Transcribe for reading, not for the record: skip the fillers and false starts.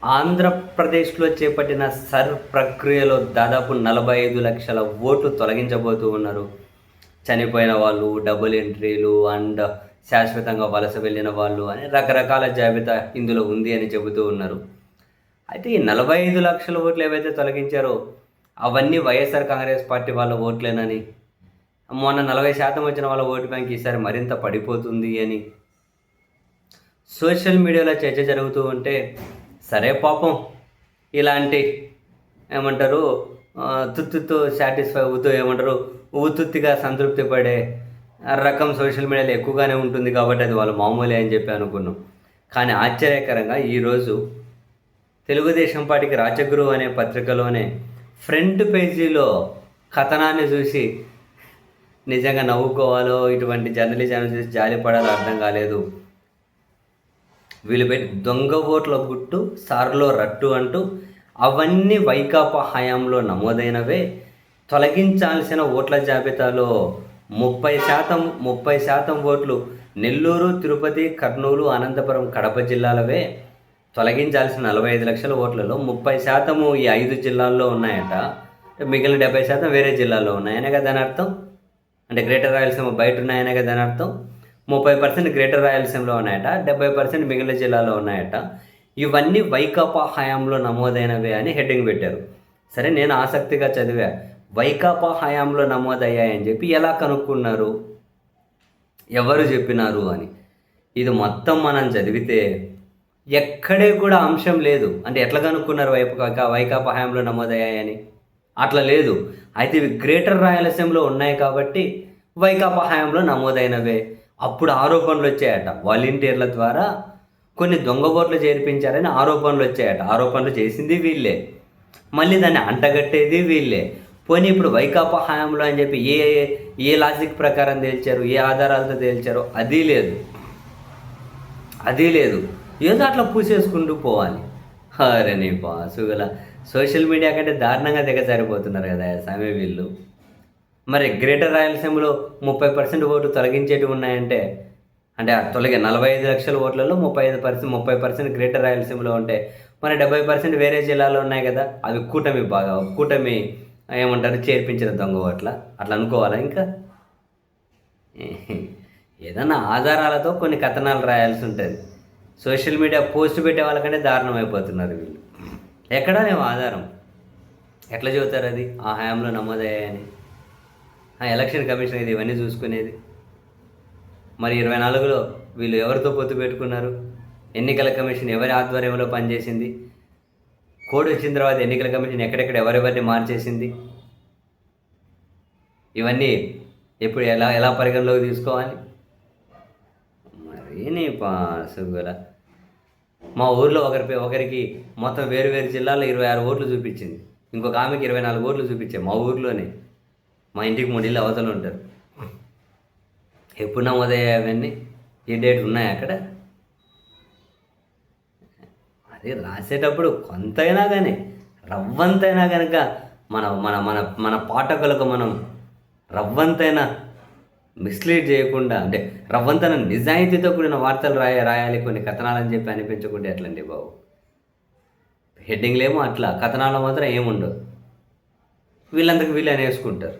ఆంధ్రప్రదేశ్లో చేపట్టిన ప్రక్రియలో దాదాపు 45 లక్షల ఓట్లు తొలగించబోతూ ఉన్నారు. చనిపోయిన వాళ్ళు, డబుల్ ఎంట్రీలు అండ్ శాశ్వతంగా వలస వెళ్ళిన వాళ్ళు అని రకరకాల జాబితా ఇందులో ఉంది అని చెబుతూ ఉన్నారు. అయితే ఈ 45 లక్షల ఓట్లు ఏవైతే తొలగించారో అవన్నీ వైఎస్ఆర్ కాంగ్రెస్ పార్టీ వాళ్ళ ఓట్లేనని, మొన్న 40% వచ్చిన వాళ్ళ ఓటు బ్యాంక్ ఈసారి మరింత పడిపోతుంది అని సోషల్ మీడియాలో చర్చ జరుగుతూ ఉంటే, సరే పాపం ఇలాంటి ఏమంటారు తుత్తుతో సాటిస్ఫై అవుతూ ఏమంటారు ఉత్తుత్తిగా సంతృప్తి పడే రకం సోషల్ మీడియాలో ఎక్కువగానే ఉంటుంది కాబట్టి అది వాళ్ళు మామూలే అని చెప్పి అనుకున్నాం. కానీ ఆశ్చర్యకరంగా ఈరోజు తెలుగుదేశం పార్టీకి రాజగురు అనే పత్రికలోనే ఫ్రంట్ పేజీలో కథనాన్ని చూసి నిజంగా నవ్వుకోవాలో, ఇటువంటి జర్నలిజాన్ని చూసి జాలిపడాలో అర్థం కాలేదు. వీళ్ళు పెట్టి దొంగ ఓట్ల గుట్టు సార్లో రట్టు అంటూ అవన్నీ వైకాపా హయాంలో నమోదైనవే. తొలగించాల్సిన ఓట్ల జాబితాలో 30% ఓట్లు నెల్లూరు, తిరుపతి, కర్నూలు, అనంతపురం, కడప జిల్లాలవే. తొలగించాల్సిన 45 లక్షల ఓట్లలో 30% ఈ 5 జిల్లాల్లో ఉన్నాయట. మిగిలిన 70% వేరే జిల్లాల్లో ఉన్నాయనే కదా దాని అర్థం. అంటే గ్రేటర్ రాయలసీమ బయట ఉన్నాయనే కదా దాని అర్థం. 30% గ్రేటర్ రాయలసీమలో ఉన్నాయట, 70% మిగిలిన జిల్లాలో ఉన్నాయట. ఇవన్నీ వైకాపా హయాంలో నమోదైనవే అని హెడ్డింగ్ పెట్టారు. సరే, నేను ఆసక్తిగా చదివా, వైకాపా హయాంలో నమోదయ్యాయని చెప్పి ఎలా కనుక్కున్నారు, ఎవరు చెప్పినారు అని. ఇది మొత్తం మనం చదివితే ఎక్కడే కూడా అంశం లేదు. అంటే ఎట్లా కనుక్కున్నారు వైకాపా హయాంలో నమోదయ్యాయని? అట్లా లేదు. అయితే ఇవి గ్రేటర్ రాయలసీమలో ఉన్నాయి కాబట్టి వైకాపా హయాంలో నమోదైనవే. అప్పుడు ఆరోపణలు వచ్చాయట, వాలంటీర్ల ద్వారా కొన్ని దొంగ ఓట్లు చేర్పించారని ఆరోపణలు వచ్చాయట. ఆరోపణలు చేసింది వీళ్ళే, మళ్ళీ దాన్ని అంటగట్టేది వీళ్ళే. పోనీ ఇప్పుడు వైకాపా హయాంలో అని చెప్పి ఏ లాజిక్ ప్రకారం తేల్చారు, ఏ ఆధారాలతో తేల్చారో అది లేదు. ఏదో అట్లా పూసేసుకుంటూ పోవాలి. అరే నీ పాసుగల సోషల్ మీడియా కంటే దారుణంగా దిగజారిపోతున్నారు కదా స్వామి వీళ్ళు. మరి గ్రేటర్ రాయలసీమలో 30% ఓటు తొలగించేటివి ఉన్నాయంటే, అంటే 45 లక్షల ఓట్లలో 30% గ్రేటర్ రాయలసీమలో ఉంటే, మరి 70% వేరే జిల్లాలో ఉన్నాయి కదా. అవి కూటమి ఏమంటారు చేర్పించిన దొంగ ఓట్ల అట్లా అనుకోవాలా? ఇంకా ఏదన్నా ఆధారాలతో కొన్ని కథనాలు రాయాల్సి ఉంటుంది. సోషల్ మీడియా పోస్ట్ పెట్టే వాళ్ళకంటే దారుణం అయిపోతున్నారు వీళ్ళు. ఎక్కడా లేవు ఆధారం. ఎట్లా చెబుతారు అది ఆ హయాంలో నమోదయ్యాయని? ఎలక్షన్ కమిషన్ ఇది ఇవన్నీ చూసుకునేది. మరి 24లో వీళ్ళు ఎవరితో పొత్తు పెట్టుకున్నారు? ఎన్నికల కమిషన్ ఎవరి ఆధ్వర్యంలో పనిచేసింది? కోడ్ వచ్చిన తర్వాత ఎన్నికల కమిషన్ ఎక్కడెక్కడ ఎవరెవరిని మార్చేసింది? ఇవన్నీ ఎప్పుడు ఎలా పరిగణలోకి తీసుకోవాలి? మరి నీ పాసుగుల మా ఊర్లో ఒకరికి మొత్తం వేరు జిల్లాల్లో 26 ఓట్లు చూపించింది. ఇంకొక ఆమెకి 24 ఓట్లు చూపించాయి మా ఊర్లోనే. మా ఇంటికి 3 ఇళ్ళు అవతలు ఉంటారు. ఎప్పుడు నమోదయ్యాయి అవన్నీ? ఏ డేట్ ఉన్నాయి అక్కడ? అది రాసేటప్పుడు కొంతైనా కానీ రవ్వంతైనా కనుక మన మన మన మన పాఠకులకు మనం రవ్వంతైనా మిస్లీడ్ చేయకుండా, అంటే రవ్వంతైనా నిజాయితీతో కూడిన వార్తలు రాయాలి కొన్ని కథనాలని చెప్పి అనిపించకుండా ఎట్లండి బాబు. హెడ్డింగ్లేమో అట్లా, కథనాలు మాత్రం ఏముండవు. వీళ్ళందరికీ వీళ్ళు అనేసుకుంటారు.